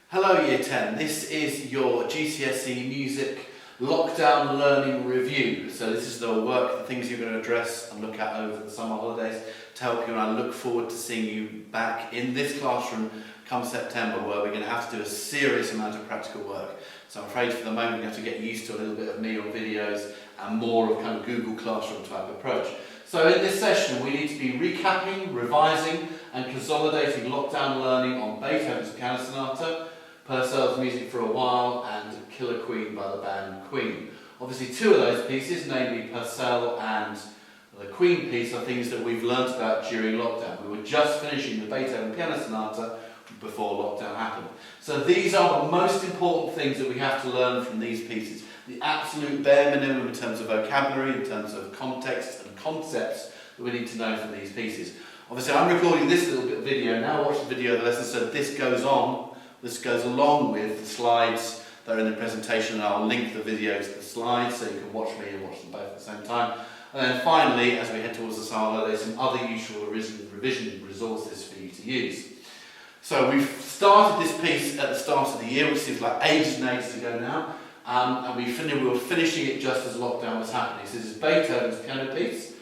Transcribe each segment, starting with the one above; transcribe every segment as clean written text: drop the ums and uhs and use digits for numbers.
Hello Year 10, this is your GCSE Music Lockdown Learning Review. So this is the work, the things you're going to address and look at over the summer holidays to help you, and I look forward to seeing you back in this classroom come September, where we're going to have to do a serious amount of practical work. So I'm afraid for the moment you have to get used to a little bit of me on videos and more of kind of Google Classroom type approach. So in this session we need to be recapping, revising and consolidating lockdown learning on Beethoven's Piano Sonata, Purcell's Music for a While and Killer Queen by the band Queen. Obviously two of those pieces, namely Purcell and the Queen piece, are things that we've learnt about during lockdown. We were just finishing the Beethoven Piano Sonata before lockdown happened. So these are the most important things that we have to learn from these pieces. The absolute bare minimum in terms of vocabulary, in terms of context and concepts that we need to know from these pieces. Obviously I'm recording this little bit of video now, watch the video of the lesson, so this goes along with the slides that are in the presentation, and I'll link the videos to the slides so you can watch me and watch them both at the same time. And then finally, as we head towards the summer holidays, some other useful revision resources for you to use. So we've started this piece at the start of the year, which seems like ages and ages ago now, and we were finishing it just as lockdown was happening. So this is Beethoven's piano piece,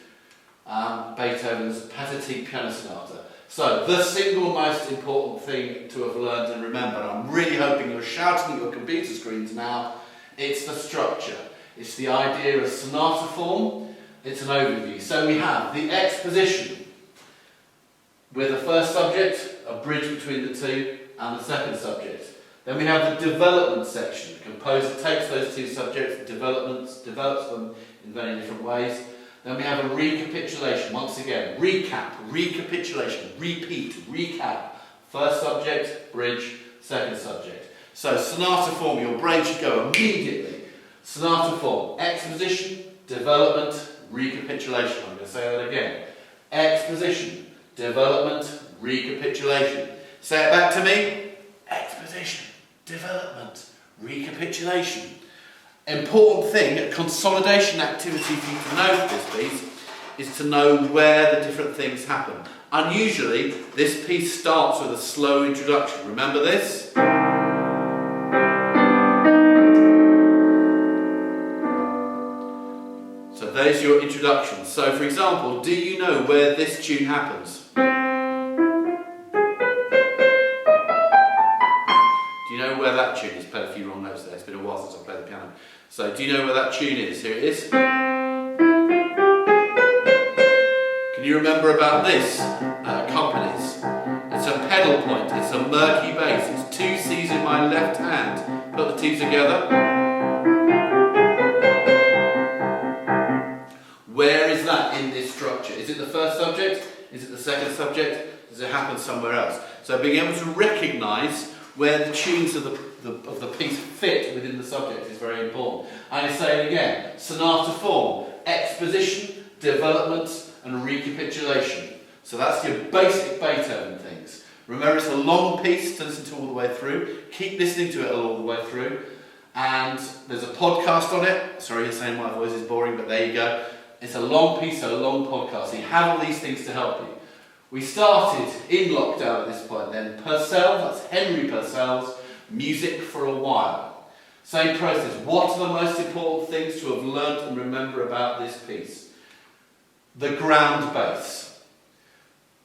Beethoven's Pathetique Piano Sonata. So the single most important thing to have learned and remembered, I'm really hoping you're shouting at your computer screens now, it's the structure. It's the idea of sonata form, it's an overview. So we have the exposition with the first subject, a bridge between the two, and the second subject. Then we have the development section. The composer takes those two subjects, develops them in very different ways. Then we have a recapitulation, once again, recap, recapitulation, repeat, recap. First subject, bridge, second subject. So sonata form, your brain should go immediately. Sonata form, exposition, development, recapitulation. I'm going to say that again. Exposition, development, recapitulation. Say it back to me. Exposition, development, recapitulation. Important thing, a consolidation activity for you to know for this piece is to know where the different things happen. Unusually, this piece starts with a slow introduction. Remember this? So there's your introduction. So for example, do you know where this tune happens? Do you know where that tune is? Played a few wrong notes there. It's been a while since I've played the piano. So, do you know where that tune is? Here it is. Can you remember about this? Accompanies. It's a pedal point. It's a murky bass. It's two C's in my left hand. Put the two together. Where is that in this structure? Is it the first subject? Is it the second subject? Does it happen somewhere else? So, being able to recognise where the tunes of the piece fit within the subject is very important. And I say it again, sonata form, exposition, development and recapitulation. So that's your basic Beethoven things. Remember, it's a long piece to listen to all the way through. Keep listening to it all the way through. And there's a podcast on it. Sorry, you're saying my voice is boring, but there you go. It's a long piece, so a long podcast. So you have all these things to help you. We started in lockdown at this point then. Purcell, that's Henry Purcell's Music for a While. Same process. What are the most important things to have learnt and remember about this piece? The ground bass.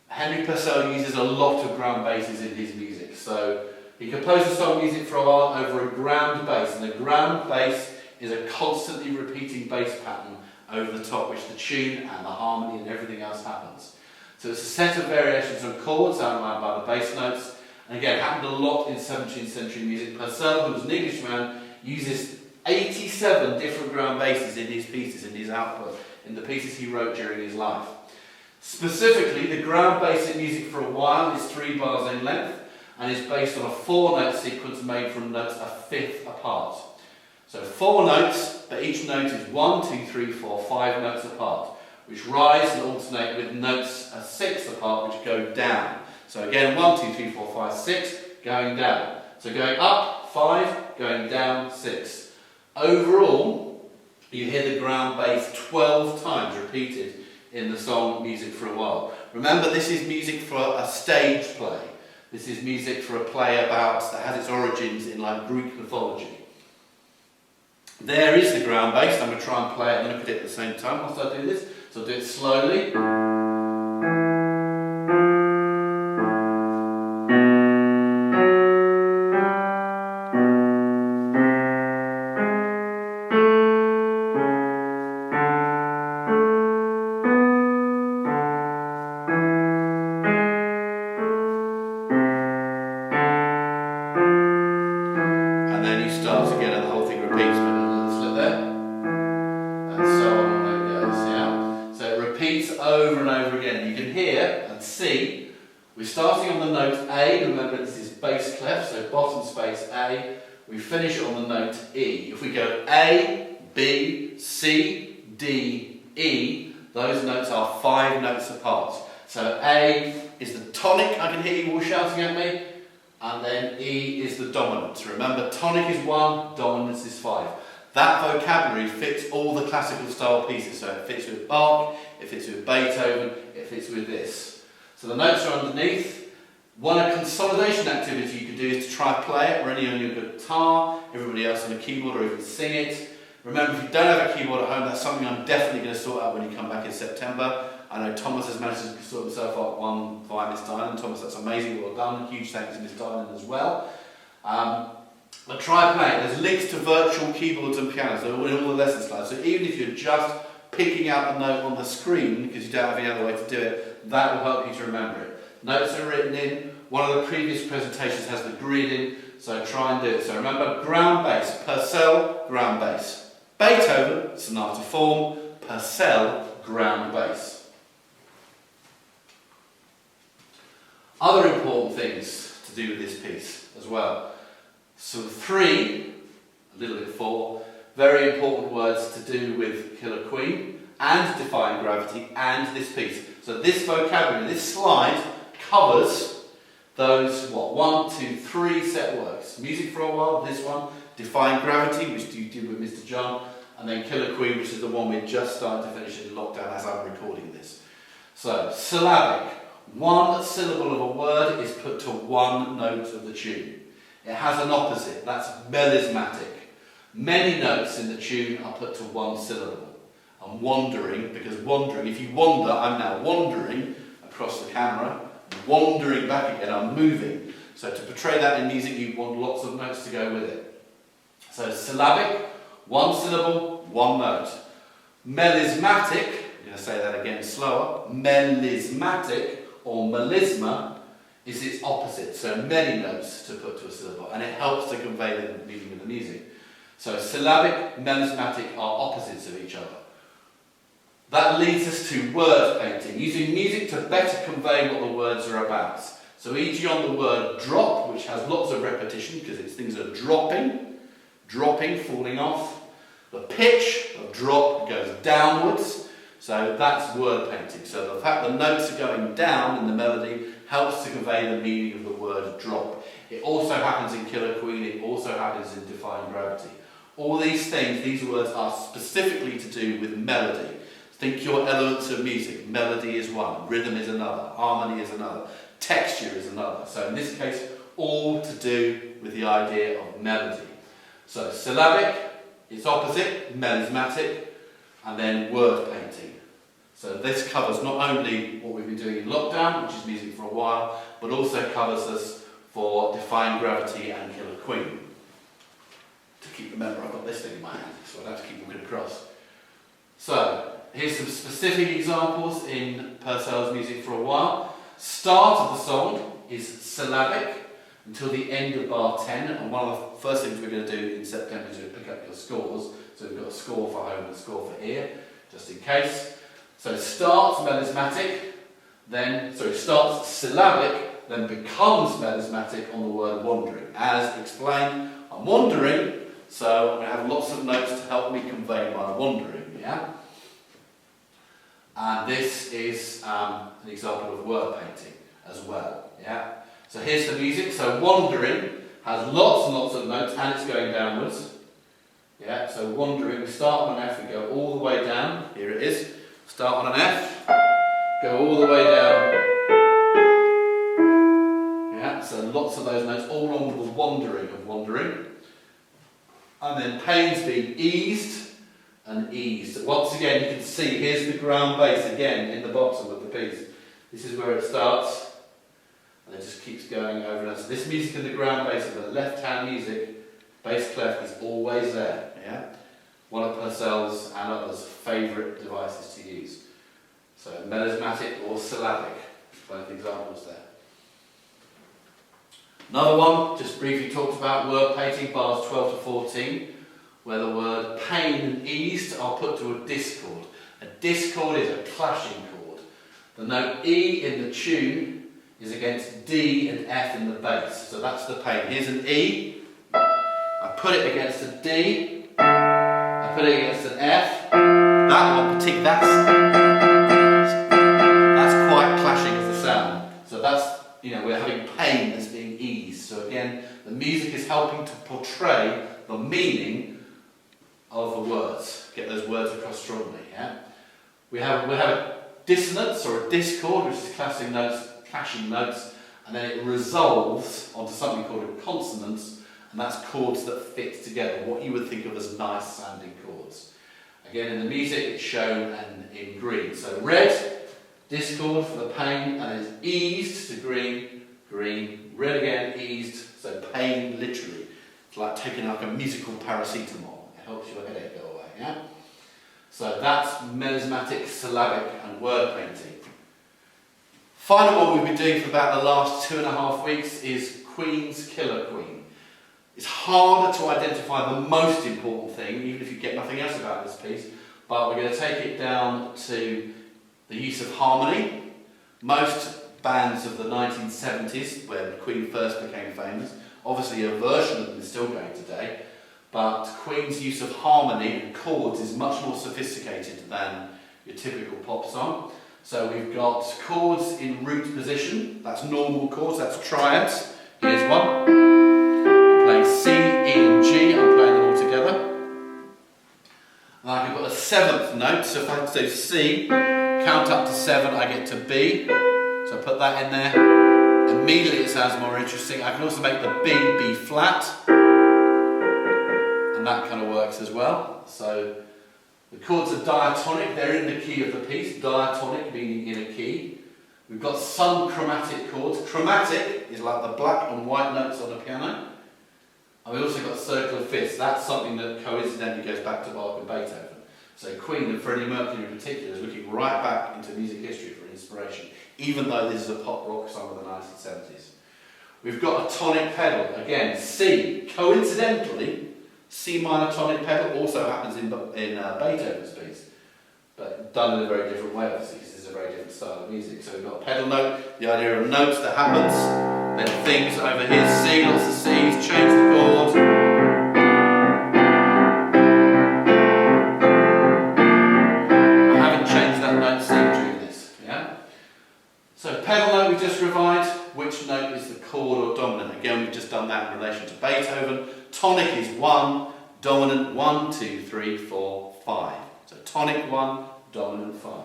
Henry Purcell uses a lot of ground basses in his music. So he composed a song Music for a While over a ground bass. And the ground bass is a constantly repeating bass pattern over the top, which the tune and the harmony and everything else happens. So it's a set of variations on chords outlined by the bass notes. And again, it happened a lot in 17th century music. Purcell, who was an Englishman, uses 87 different ground basses in his pieces, in his output, in the pieces he wrote during his life. Specifically, the ground bass in Music for a While is 3 bars in length and is based on a 4-note sequence made from notes a fifth apart. So 4 notes, but each note is 1, 2, 3, 4, 5 notes apart, which rise and alternate with notes a sixth apart, which go down. So again, 1, 2, 3, 4, 5, 6, going down. So going up, 5, going down, 6. Overall, you hear the ground bass 12 times repeated in the song Music for a While. Remember, this is music for a stage play. This is music for a play that has its origins in like Greek mythology. There is the ground bass. I'm going to try and play it and look at it at the same time whilst I do this. So I'll do it slowly. And then you start again and the whole thing repeats with a little slip there. And so on and it goes, yeah? So it repeats over and over again. You can hear and see, we're starting on the note A. Remember this is bass clef, so bottom space A. We finish on the note E. If we go A, B, C, D, E, those notes are 5 notes apart. So A is the tonic, I can hear you all shouting at me. And then E is the dominant. Remember, tonic is 1, dominance is 5. That vocabulary fits all the classical style pieces. So it fits with Bach, it fits with Beethoven, it fits with this. So the notes are underneath. One consolidation activity you can do is to try play it, or only on your guitar, everybody else on the keyboard, or even sing it. Remember, if you don't have a keyboard at home, that's something I'm definitely going to sort out when you come back in September. I know Thomas has managed to sort himself out one via Miss Dylan. Thomas, that's amazing, well done. Huge thanks to Miss Dylan as well. But try playing. There's links to virtual keyboards and pianos. They're all in all the lesson slides. So even if you're just picking out the note on the screen, because you don't have any other way to do it, that will help you to remember it. Notes are written in. One of the previous presentations has the grid in, so try and do it. So remember, ground bass, Purcell, ground bass. Beethoven, Sonata Form, Purcell, ground bass. Other important things to do with this piece as well. So 3, a little bit 4, very important words to do with Killer Queen and Defying Gravity and this piece. So this vocabulary, this slide covers those, 1, 2, 3 set works. Music for a While, this one, Defying Gravity, which you did with Mr. John, and then Killer Queen, which is the one we're just starting to finish in lockdown as I'm recording this. So, syllabic. 1 syllable of a word is put to 1 note of the tune. It has an opposite, that's melismatic. Many notes in the tune are put to 1 syllable. I'm wandering, because wandering, if you wander, I'm now wandering across the camera, wandering back again, I'm moving. So to portray that in music, you want lots of notes to go with it. So syllabic, 1 syllable, 1 note. Melismatic, I'm going to say that again slower, melismatic, or melisma, is its opposite, so many notes to put to a syllable, and it helps to convey the meaning of the music. So syllabic, melismatic are opposites of each other. That leads us to word painting, using music to better convey what the words are about. So e.g. on the word drop, which has lots of repetition because things are dropping, falling off. The pitch of drop goes downwards. So that's word painting. So the fact the notes are going down in the melody helps to convey the meaning of the word drop. It also happens in Killer Queen, it also happens in Defying Gravity. All these things, these words are specifically to do with melody. Think your elements of music. Melody is one, rhythm is another, harmony is another, texture is another. So in this case, all to do with the idea of melody. So syllabic, its opposite, melismatic, and then word painting. So this covers not only what we've been doing in lockdown, which is music for a while, but also covers us for Defying Gravity and Killer Queen. To keep, remember, I've got this thing in my hand, so I'll have to keep walking across. So here's some specific examples in Purcell's Music for a While. Start of the song is syllabic until the end of bar 10, and one of the first things we're going to do in September is to pick up your scores. So we've got a score for home and a score for here, just in case. So starts melismatic, starts syllabic, then becomes melismatic on the word wandering. As explained, I'm wandering, so I'm going to have lots of notes to help me convey my wandering, yeah? And this is an example of word painting as well, yeah? So here's the music. So wandering has lots and lots of notes, and it's going downwards. Yeah, so wandering, we start on an F, we go all the way down. Here it is. Start on an F, go all the way down. Yeah, Yeah, so lots of those notes all along with the wandering. And then pains being eased and eased. Once again, you can see here's the ground bass again in the bottom of the piece. This is where it starts, and it just keeps going over and over. So this music in the ground bass of the left-hand music, bass clef, is always there. Yeah, one of Purcell's and others' favourite devices to use. So melismatic or syllabic, both examples there. Another one, just briefly talked about word painting, bars 12 to 14, where the word pain and eased are put to a discord. A discord is a clashing chord. The note E in the tune is against D and F in the bass, so that's the pain. Here's an E, I put it against a D, I put it against an F, that one particularly, that's quite clashing as a sound. So that's, we're having pain that's being eased. So again, the music is helping to portray the meaning of the words, get those words across strongly. Yeah, we have a dissonance or a discord, which is clashing notes, and then it resolves onto something called a consonance, and that's chords that fit together, what you would think of as nice sounding chords. Again, in the music, it's shown in green. So red, discord for the pain, and it's eased to green, red again, eased, so pain literally. It's like taking like a musical paracetamol. It helps your headache go away, yeah? So that's melismatic, syllabic and word painting. Final one we've been doing for about the last 2.5 weeks is Queen's Killer Queen. It's harder to identify the most important thing, even if you get nothing else about this piece, but we're going to take it down to the use of harmony. Most bands of the 1970s, when Queen first became famous, obviously a version of them is still going today, but Queen's use of harmony and chords is much more sophisticated than your typical pop song. So we've got chords in root position, that's normal chords, that's triads. Here's one. I'm playing C, E and G, I'm playing them all together. And I can put a 7th note, so if I say C, count up to 7, I get to B. So I put that in there. Immediately it sounds more interesting. I can also make the B flat. And that kind of works as well. So the chords are diatonic, they're in the key of the piece. Diatonic meaning in a key. We've got some chromatic chords. Chromatic is like the black and white notes on a piano. And we've also got circle of fifths. That's something that coincidentally goes back to Bach and Beethoven. So Queen and Freddie Mercury in particular is looking right back into music history for inspiration, even though this is a pop rock song of the 1970s. We've got a tonic pedal. Again, C. Coincidentally, C minor tonic pedal also happens in Beethoven's piece, but done in a very different way, obviously, because this is a very different style of music. So we've got a pedal note, the idea of notes that happens, then things over here, C, lots of C's, change the chord. So pedal note we just revised, which note is the chord or dominant? Again, we've just done that in relation to Beethoven. Tonic is 1, dominant 1, 2, 3, 4, 5. So tonic 1, dominant 5.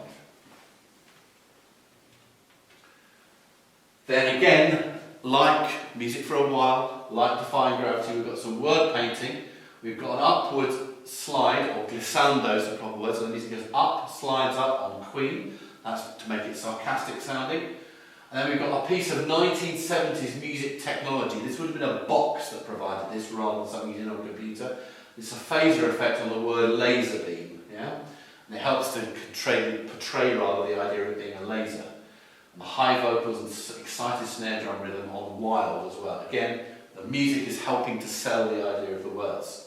Then again, like Music for a While, like Defying Gravity, we've got some word painting. We've got an upward slide, or glissando is the proper word, so the music goes up, slides up on Queen. That's to make it sarcastic sounding. And then we've got a piece of 1970s music technology. This would have been a box that provided this rather than something using on a computer. It's a phaser effect on the word laser beam. Yeah? And it helps to portray rather the idea of it being a laser. And the high vocals and excited snare drum rhythm on wild as well. Again, the music is helping to sell the idea of the words.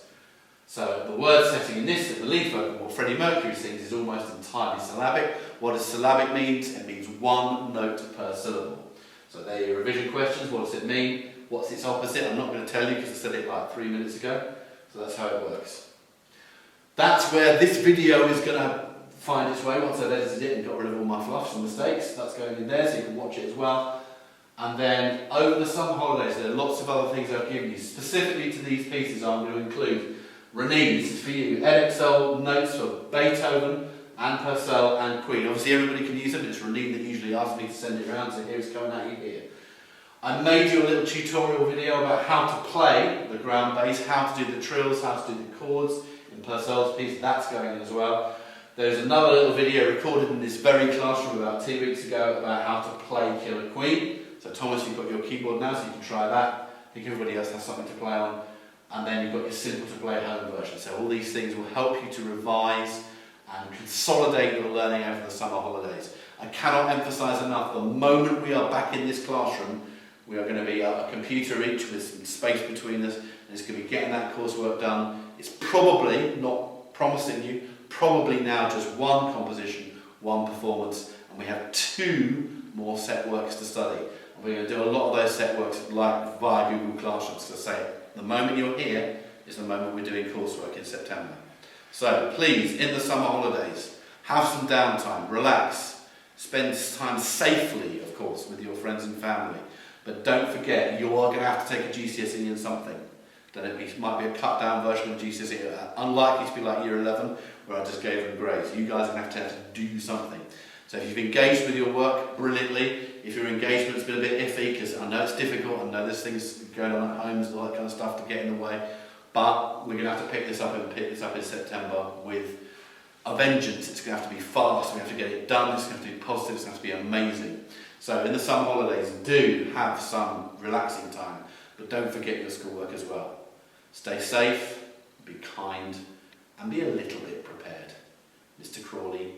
So the word setting in this, the lead vocal, what Freddie Mercury sings, is almost entirely syllabic. What does syllabic mean? It means one note per syllable. So there are your revision questions. What does it mean? What's its opposite? I'm not going to tell you because I said it like 3 minutes ago. So that's how it works. That's where this video is going to find its way once I've edited it and got rid of all my fluffs and mistakes. That's going in there so you can watch it as well. And then over the summer holidays there are lots of other things I've given you. Specifically to these pieces I'm going to include Renee, this is for you. Edexcel notes for Beethoven and Purcell and Queen. Obviously everybody can use them, but it's Renee that usually asks me to send it around, so here it's coming at you here. I made you a little tutorial video about how to play the ground bass, how to do the trills, how to do the chords in Purcell's piece. That's going in as well. There's another little video recorded in this very classroom about 2 weeks ago about how to play Killer Queen. So Thomas, you've got your keyboard now, so you can try that. I think everybody else has something to play on. And then you've got your simple to play home version. So all these things will help you to revise and consolidate your learning over the summer holidays. I cannot emphasise enough, the moment we are back in this classroom, we are going to be a computer each with some space between us, and it's going to be getting that coursework done. It's probably, not promising you, probably now just one composition, one performance, and we have 2 more set works to study. And we're going to do a lot of those set works like via Google Classroom. So say, the moment you're here is the moment we're doing coursework in September. So please, in the summer holidays, have some downtime, relax, spend time safely, of course, with your friends and family. But don't forget, you are going to have to take a GCSE in something. Then it might be a cut down version of GCSE, unlikely to be like year 11, where I just gave them grades. You guys are going to have to do something. So if you've engaged with your work brilliantly, if your engagement's been a bit iffy, because I know it's difficult, I know there's things going on at homes and all that kind of stuff to get in the way, but we're going to have to pick this up in September with a vengeance. It's going to have to be fast, we have to get it done, it's going to have to be positive, it's going to have to be amazing. So in the summer holidays, do have some relaxing time, but don't forget your schoolwork as well. Stay safe, be kind, and be a little bit prepared. Mr. Crawley,